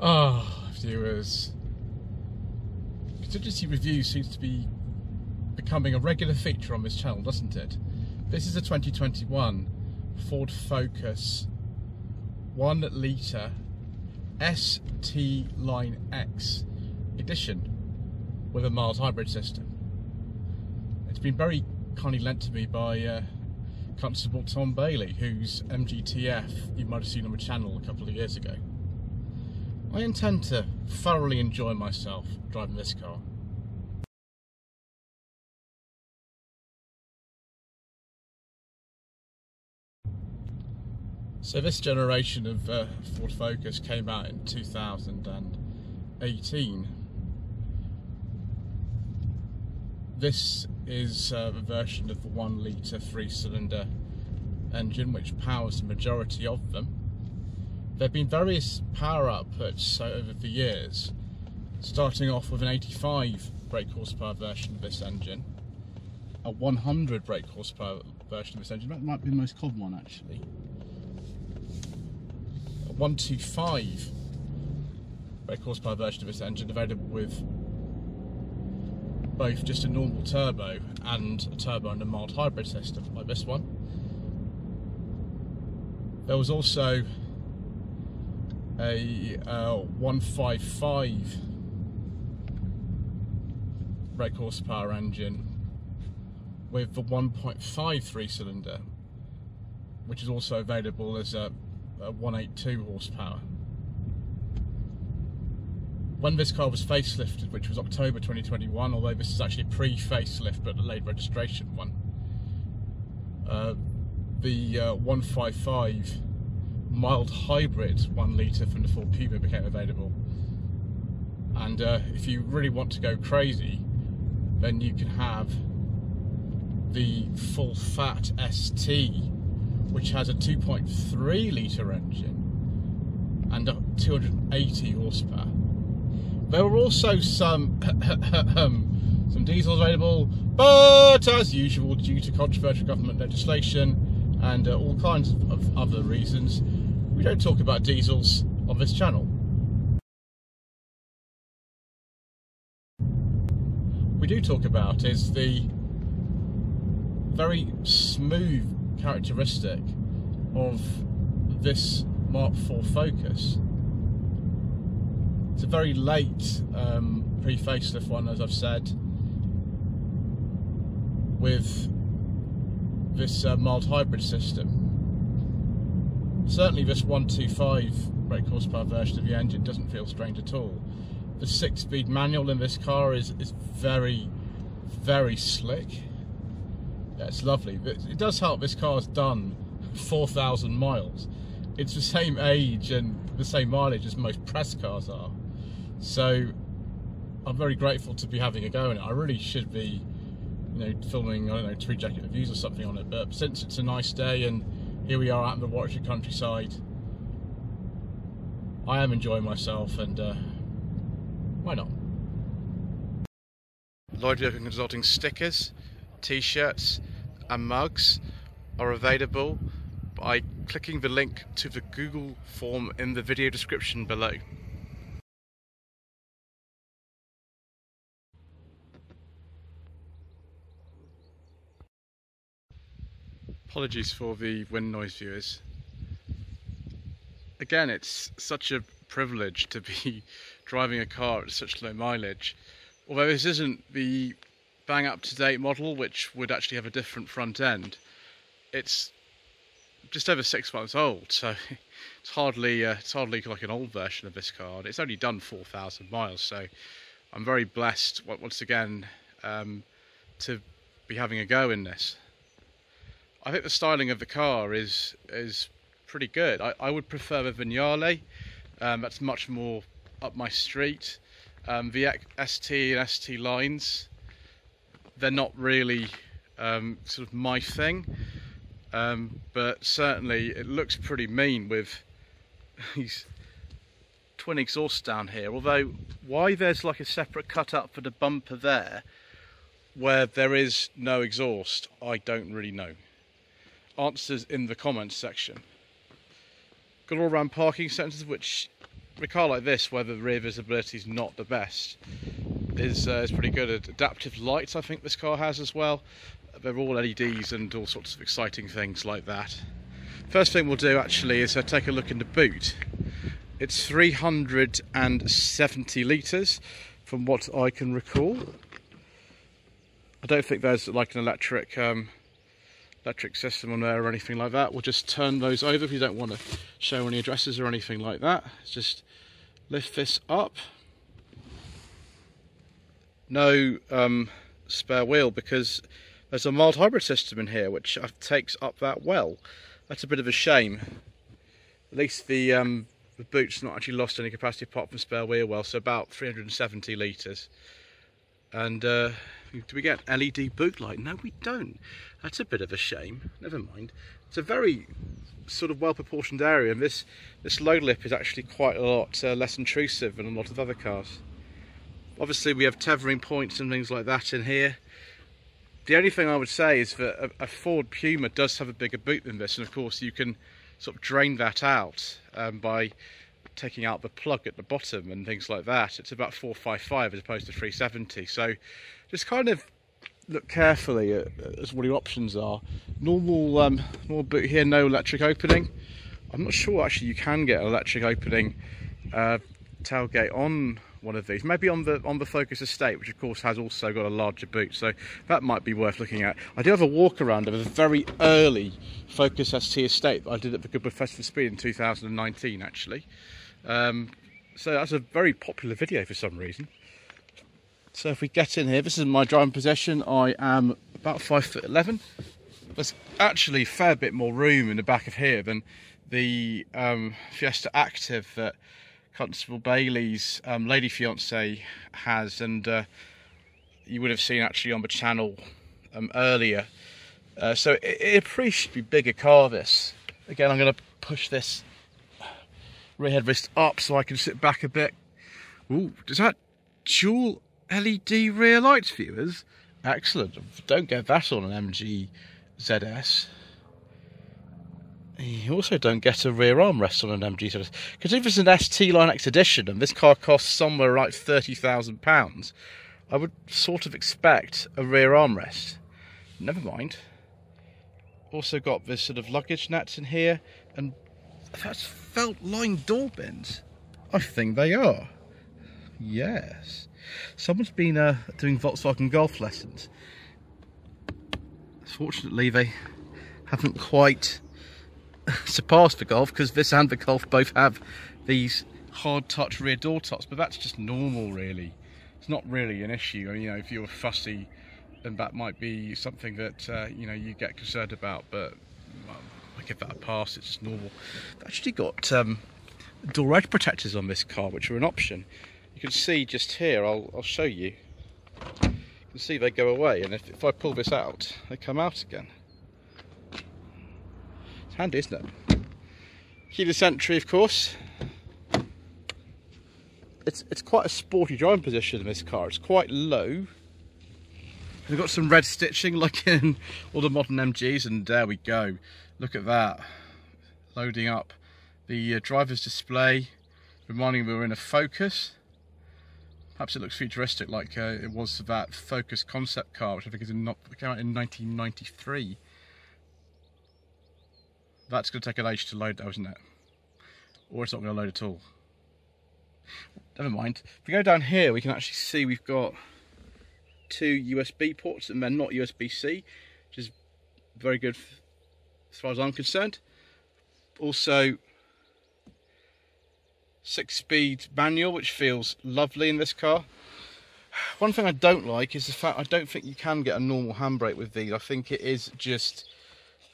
Oh, viewers. Contingency Reviews seems to be becoming a regular feature on this channel, doesn't it? This is a 2021 Ford Focus 1 litre ST-Line X Edition with a mild hybrid system. It's been very kindly lent to me by Constable Tom Bailey, whose MGTF you might have seen on the channel a couple of years ago. I intend to thoroughly enjoy myself driving this car. So this generation of Ford Focus came out in 2018. This is a version of the 1 litre 3-cylinder engine which powers the majority of them. There have been various power outputs over the years, starting off with an 85 brake horsepower version of this engine, a 100 brake horsepower version of this engine, that might be the most common one actually, a 125 brake horsepower version of this engine available with both just a normal turbo and a turbo and a mild hybrid system like this one. There was also a 155 brake horsepower engine with the 1.5 3-cylinder, which is also available as a 182 horsepower. When this car was facelifted, which was October 2021, although this is actually a pre-facelift but a delayed registration one, the 155 mild hybrid 1 litre from the Ford Puma became available. And if you really want to go crazy, then you can have the full fat ST, which has a 2.3 litre engine and 280 horsepower. There were also some diesels available, but as usual, due to controversial government legislation and all kinds of other reasons, we don't talk about diesels on this channel. We do talk about is the very smooth characteristic of this Mark IV Focus. It's a very late pre-facelift one, as I've said, with this mild hybrid system. Certainly this 125 brake horsepower version of the engine doesn't feel strange at all. The 6-speed manual in this car is very, very slick. Yeah, it's lovely. It does help this car's done 4,000 miles. It's the same age and the same mileage as most press cars are. So I'm very grateful to be having a go in it. I really should be, filming, I don't know, 3 jacket reviews or something on it, but since it's a nice day and here we are out in the Warwickshire countryside, I am enjoying myself, and why not? Lloyd Vehicle Consulting stickers, t-shirts and mugs are available by clicking the link to the Google form in the video description below. Apologies for the wind noise, viewers. Again, it's such a privilege to be driving a car at such low mileage. Although this isn't the bang up-to-date model, which would actually have a different front end. It's just over 6 months old, so it's hardly like an old version of this car. It's only done 4,000 miles, so I'm very blessed once again to be having a go in this. I think the styling of the car is pretty good. I would prefer the Vignale. That's much more up my street. The ST and ST lines, they're not really sort of my thing, but certainly it looks pretty mean with these twin exhausts down here. Although why there's like a separate cut up for the bumper there where there is no exhaust, I don't really know. Answers in the comments section. Got all-round parking sensors which a car like this, where the rear visibility is not the best, is pretty good. Adaptive lights, I think this car has as well. They're all LEDs and all sorts of exciting things like that. First thing we'll do actually is take a look in the boot. It's 370 litres from what I can recall. I don't think there's like an electric system on there or anything like that. We'll just turn those over if you don't want to show any addresses or anything like that. Let's just lift this up. No spare wheel because there's a mild hybrid system in here which takes up that well. That's a bit of a shame. At least the boot's not actually lost any capacity apart from spare wheel well, so about 370 litres. And do we get LED boot light? No, we don't. That's a bit of a shame. Never mind. It's a very sort of well proportioned area, and this low lip is actually quite a lot less intrusive than a lot of other cars. Obviously we have tethering points and things like that in here. The only thing I would say is that a Ford Puma does have a bigger boot than this, and of course you can sort of drain that out by taking out the plug at the bottom and things like that. It's about 455 as opposed to 370, so just kind of look carefully at what your options are. Normal boot here, no electric opening. I'm not sure actually you can get an electric opening tailgate on one of these, maybe on the Focus Estate, which of course has also got a larger boot, so that might be worth looking at. I do have a walk around of a very early Focus ST Estate that I did at the Goodwood Festival Speed in 2019 actually. So that's a very popular video for some reason. So if we get in here, this is my driving position. I am about 5'11". There's actually a fair bit more room in the back of here than the Fiesta Active that Constable Bailey's lady fiance has, and you would have seen actually on the channel earlier. So it appears to be a bigger car, this. Again, I'm going to push this rear headrest up so I can sit back a bit. Ooh, does that dual LED rear lights, viewers? Excellent. Don't get that on an MG ZS. You also don't get a rear armrest on an MG ZS. Because if it's an ST-Line X Edition and this car costs somewhere like £30,000, I would sort of expect a rear armrest. Never mind. Also got this sort of luggage nets in here, and that's felt line door bins. I think they are. Yes. Someone's been doing Volkswagen Golf lessons. Fortunately, they haven't quite surpassed the Golf, because this and the Golf both have these hard touch rear door tops, but that's just normal really. It's not really an issue. I mean, you know, if you're fussy, then that might be something that you know, you get concerned about, but well, I give that a pass. It's just normal. I've actually got door edge protectors on this car, which are an option. You can see just here, I'll show you. You can see they go away, and if I pull this out, they come out again. It's handy, isn't it? Keyless entry, of course. It's quite a sporty driving position in this car. It's quite low. We've got some red stitching like in all the modern MGs, and there we go. Look at that. Loading up the driver's display, reminding me we're in a Focus. Perhaps it looks futuristic like it was for that Focus concept car, which I think came out in 1993. That's going to take an age to load though, isn't it? Or it's not going to load at all. Never mind. If we go down here, we can actually see we've got two USB ports, and they're not USB-C, which is very good as far as I'm concerned. Also, 6-speed manual, which feels lovely in this car. One thing I don't like is the fact I don't think you can get a normal handbrake with these. I think it is just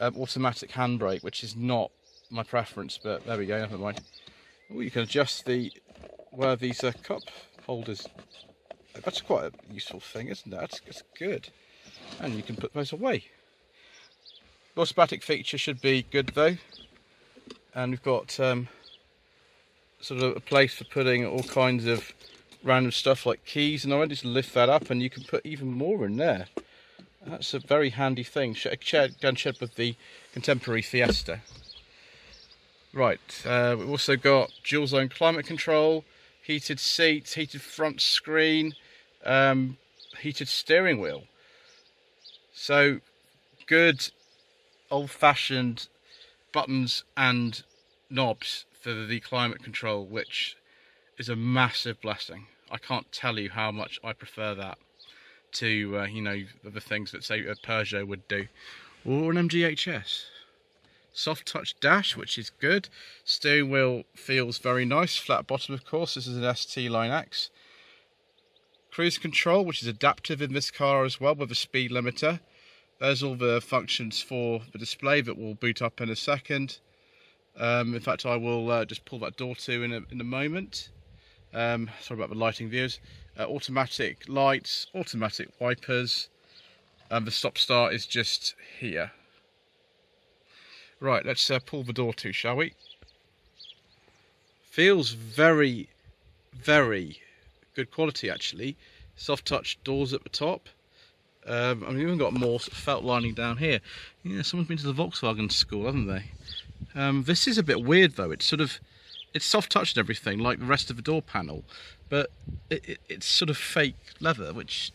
automatic handbrake, which is not my preference, but there we go, never mind. Oh, you can adjust where these cup holders. That's quite a useful thing, isn't it? That's good. And you can put those away. The automatic feature should be good though. And we've got sort of a place for putting all kinds of random stuff like keys, and I just lift that up and you can put even more in there. That's a very handy thing. Shared with the contemporary Fiesta. Right, we've also got dual zone climate control, heated seats, heated front screen, heated steering wheel. So good old-fashioned buttons and knobs for the climate control, which is a massive blessing. I can't tell you how much I prefer that to you know, the things that say a Peugeot would do, or an MGHS. Soft touch dash, which is good. Steering wheel feels very nice, flat bottom of course. This is an ST-Line X. Cruise control, which is adaptive in this car as well, with a speed limiter. There's all the functions for the display that will boot up in a second. In fact, I will just pull that door to in a moment. Sorry about the lighting, viewers. Automatic lights, automatic wipers. The stop start is just here. Right, let's pull the door to, shall we? Feels very, very good quality actually. Soft touch doors at the top. I've even got more sort of felt lining down here. Yeah, someone's been to the Volkswagen school, haven't they? This is a bit weird though. It's soft touch and everything like the rest of the door panel, but it's sort of fake leather, which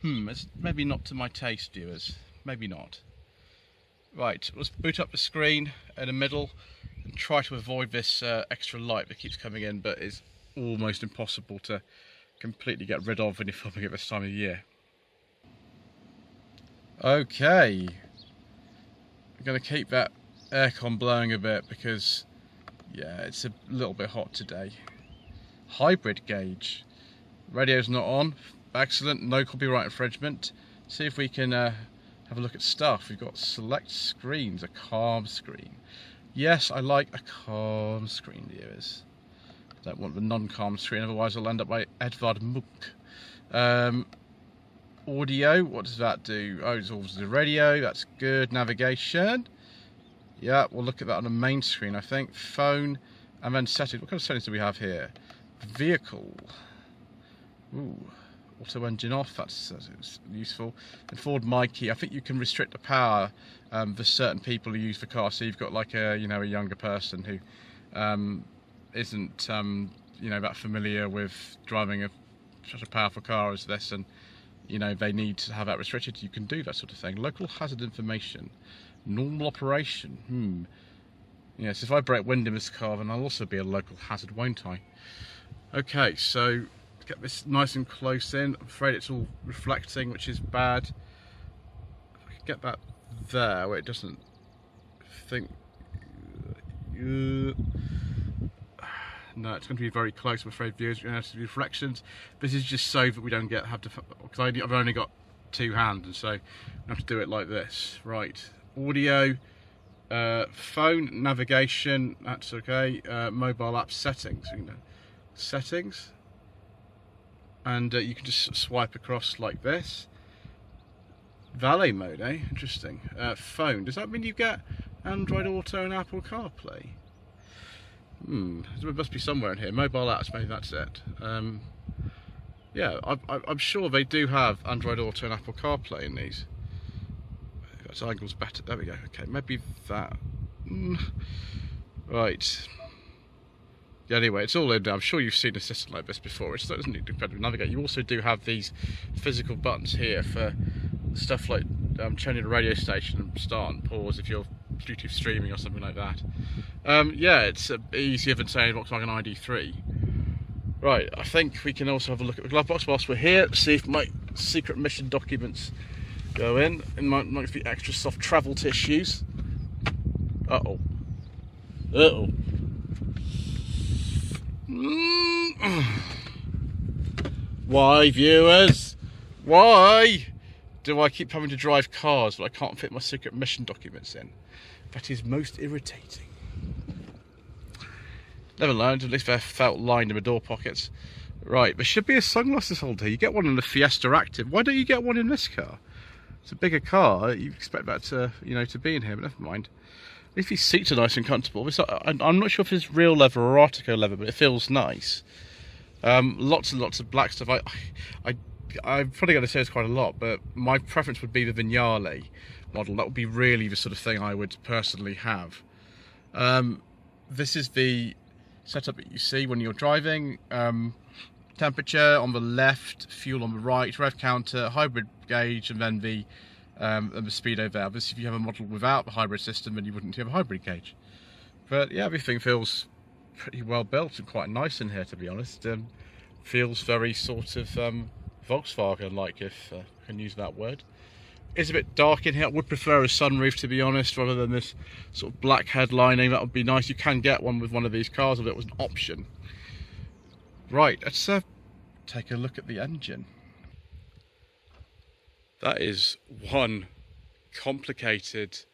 it's maybe not to my taste, viewers. Maybe not. Right, let's boot up the screen in the middle and try to avoid this extra light that keeps coming in, but is almost impossible to completely get rid of when you're filming at this time of year. Okay, I'm going to keep that aircon blowing a bit because, yeah, it's a little bit hot today. Hybrid gauge. Radio's not on. Excellent, no copyright infringement. See if we can have a look at stuff. We've got select screens, a calm screen. Yes, I like a calm screen, viewers. Don't want the non-calm screen, otherwise I'll end up like Edvard Munch. Audio, what does that do? Oh, it's always the radio, that's good. Navigation. Yeah, we'll look at that on the main screen, I think. Phone, and then settings. What kind of settings do we have here? Vehicle. Ooh. Auto engine off, that's useful. And forward my key, I think you can restrict the power for certain people who use the car. So you've got like a, you know, a younger person who isn't you know, that familiar with driving such a powerful car as this, and you know, they need to have that restricted. You can do that sort of thing. Local hazard information, normal operation. Yes, if I break wind in this car, then I'll also be a local hazard, won't I? Okay, so get this nice and close in. I'm afraid it's all reflecting, which is bad. If I can get that there where it doesn't think. No, it's going to be very close, I'm afraid, viewers. You're going to have to do reflections. This is just so that we don't because I've only got two hands, and so I have to do it like this. Right, audio, phone, navigation, that's okay. Mobile app settings, you know, settings, and you can just swipe across like this. Valet mode, eh? Interesting. Phone, does that mean you get Android Auto and Apple CarPlay? There must be somewhere in here. Mobile apps, maybe that's it. Yeah, I'm sure they do have Android Auto and Apple CarPlay in these. That angle's better. There we go. Okay, maybe that. Right. Yeah, anyway, it's all in there. I'm sure you've seen a system like this before. It doesn't need to navigate. You also do have these physical buttons here for stuff like changing the radio station and start and pause if you're Bluetooth streaming or something like that. Yeah, it's easier than saying Volkswagen ID3. Right, I think we can also have a look at the glove box whilst we're here, see if my secret mission documents go in. It might be extra soft travel tissues. Uh-oh. Uh-oh. Why, viewers? Why do I keep having to drive cars but I can't fit my secret mission documents in? That is most irritating. Never learned, at least they're felt lined in the door pockets. Right, there should be a sunglasses holder. You get one in the Fiesta Active. Why don't you get one in this car? It's a bigger car. You expect that to, you know, to be in here, but never mind. At least these seats are nice and comfortable. I'm not sure if it's real leather or Artico leather, but it feels nice. Lots and lots of black stuff. I'm probably going to say this quite a lot, but my preference would be the Vignale model. That would be really the sort of thing I would personally have. this is the setup that you see when you're driving. Temperature on the left, fuel on the right, rev counter, hybrid gauge, and then the speedo there. Obviously, if you have a model without the hybrid system, then you wouldn't have a hybrid gauge. But yeah, everything feels pretty well built and quite nice in here, to be honest. Feels very sort of Volkswagen-like, if I can use that word. It's a bit dark in here. I would prefer a sunroof, to be honest, rather than this sort of black headlining. That would be nice. You can get one with one of these cars if it was an option. Right, let's take a look at the engine. That is one complicated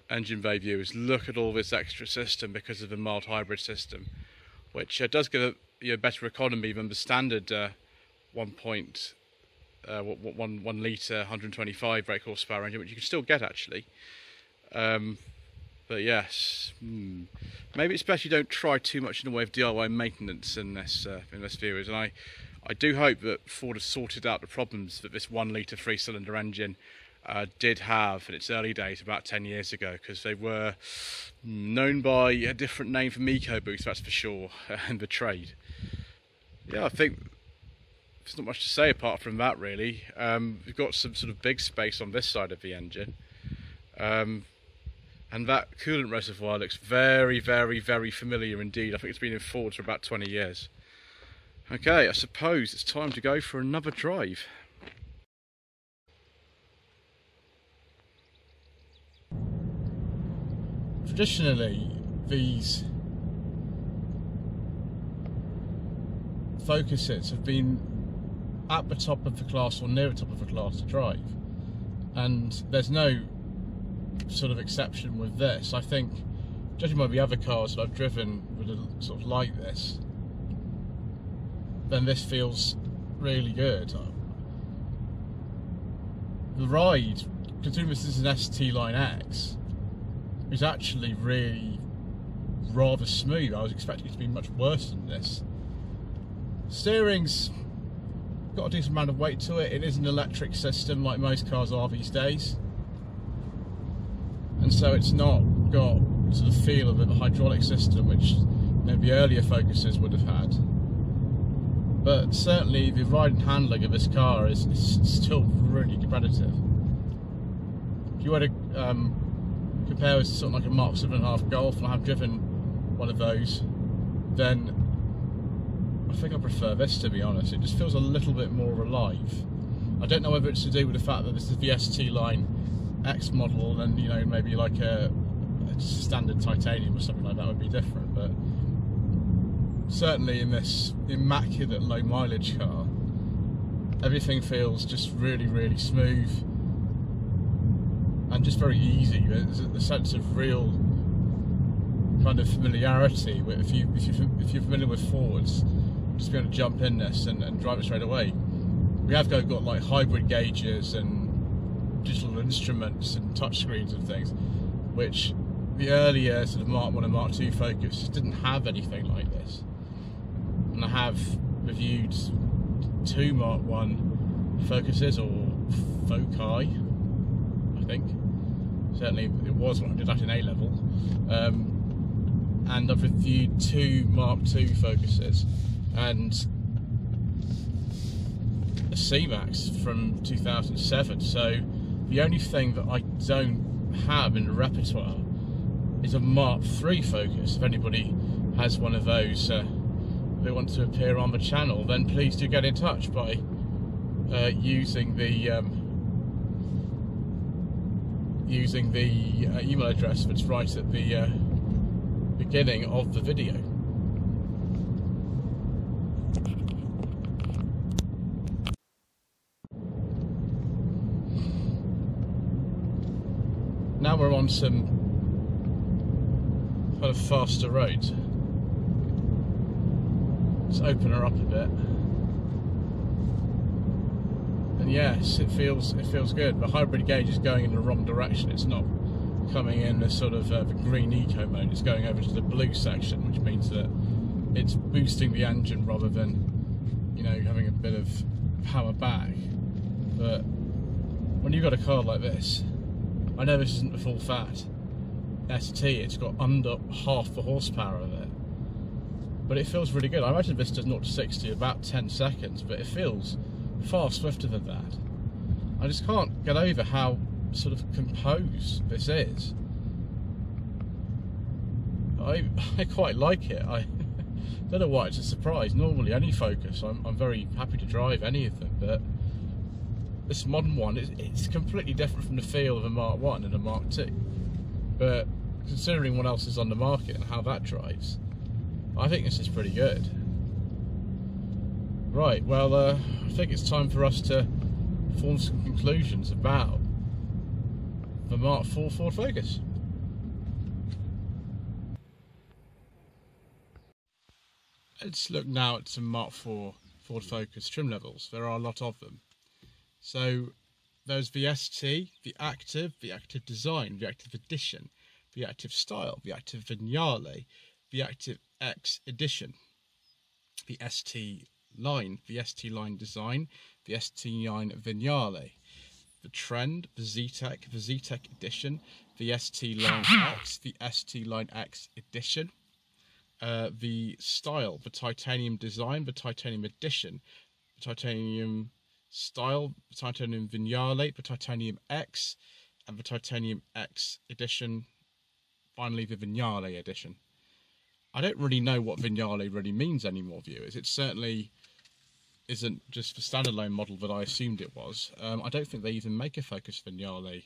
engine bay view. Is look at all this extra system because of the mild hybrid system, which does give a better economy than the standard 1 litre 125 brake horsepower engine, which you can still get actually. But yes, maybe it's best you don't try too much in the way of DIY maintenance in this view. And I do hope that Ford has sorted out the problems that this 1 litre 3-cylinder engine did have in its early days about 10 years ago, because they were known by a different name from EcoBoost, that's for sure, in the trade. Yeah, I think there's not much to say apart from that, really. We've got some sort of big space on this side of the engine. And that coolant reservoir looks very, very, very familiar indeed. I think it's been in Ford for about 20 years. Okay, I suppose it's time to go for another drive. Traditionally, these Focuses have been at the top of the class or near the top of the class to drive. And there's no sort of exception with this. I think, judging by the other cars that I've driven with a sort of like this, then this feels really good. The ride, considering this is an ST-Line X, is actually really rather smooth. I was expecting it to be much worse than this. Steering's got a decent amount of weight to it. It is an electric system like most cars are these days, and so it's not got sort of feel of a hydraulic system which maybe earlier Focuses would have had. But certainly the ride and handling of this car is still really competitive. If you were to compare this to something like a Mark 7.5 Golf, and I have driven one of those, then I think I prefer this, to be honest. It just feels a little bit more alive. I don't know whether it's to do with the fact that this is the ST-Line X model, and you know, maybe like a standard titanium or something like that would be different, but certainly in this immaculate low mileage car, everything feels just really, really smooth and just very easy. There's a sense of real kind of familiarity. If you're familiar with Fords, just be able to jump in this and drive it straight away. We have got like hybrid gauges and digital instruments and touchscreens and things, which the earlier sort of Mark 1 and Mark 2 Focus didn't have anything like this. And I have reviewed 2 Mark 1 Focuses, or Foci, I think. Certainly it was when I did that in A-level. And I've reviewed 2 Mark 2 Focuses and a C-Max from 2007. So the only thing that I don't have in the repertoire is a Mark 3 Focus. If anybody has one of those they want to appear on the channel, then please do get in touch by using the email address that's right at the beginning of the video. Now we're on some kind of faster roads. Let's open her up a bit. And yes, it feels good. The hybrid gauge is going in the wrong direction. It's not coming in the sort of the green eco mode. It's going over to the blue section, which means that it's boosting the engine rather than, you know, having a bit of power back. But when you've got a car like this, I know this isn't the full fat, ST, it's got under half the horsepower of it. But it feels really good. I imagine this does 0 to 60 in about 10 seconds, but it feels far swifter than that. I just can't get over how sort of composed this is. I quite like it. I don't know why it's a surprise. Normally any Focus, I'm very happy to drive any of them, but this modern one, it's completely different from the feel of a Mark 1 and a Mark 2. But considering what else is on the market and how that drives, I think this is pretty good. Right, well, I think it's time for us to form some conclusions about the Mark 4 Ford Focus. Let's look now at some Mark 4 Ford Focus trim levels. There are a lot of them. So there's the ST, the Active Design, the Active Edition, the Active Style, the Active Vignale, the Active X Edition, the ST-Line, the ST-Line Design, the ST-Line Vignale, the Trend, the Z-Tech Edition, the ST-Line X, the ST-Line X Edition, the Style, the Titanium Design, the Titanium Edition, the Titanium Style, the Titanium Vignale, the Titanium X, and the Titanium X Edition, finally the Vignale Edition. I don't really know what Vignale really means anymore, viewers. It certainly isn't just the standalone model that I assumed it was. I don't think they even make a Focus Vignale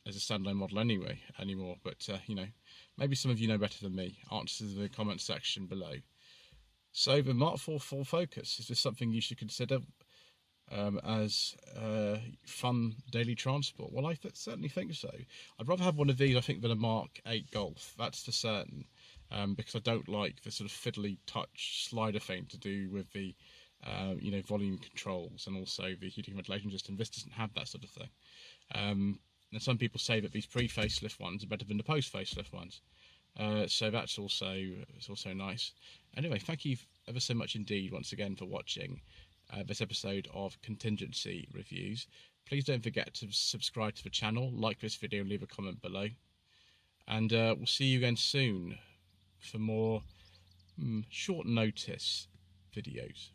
as a standalone model anymore, but you know, maybe some of you know better than me. Answer in the comment section below. So the Mark 4 Ford Focus, is this something you should consider as fun daily transport? Well, I certainly think so. I'd rather have one of these, I think, than a Mark 8 Golf, that's for certain, because I don't like the sort of fiddly touch slider thing to do with the you know, volume controls and also the heating ventilation system. This doesn't have that sort of thing. And some people say that these pre-facelift ones are better than the post-facelift ones. So that's also nice. Anyway, thank you ever so much indeed once again for watching this episode of Contingency Reviews. Please don't forget to subscribe to the channel, like this video, and leave a comment below. And we'll see you again soon for more short notice videos.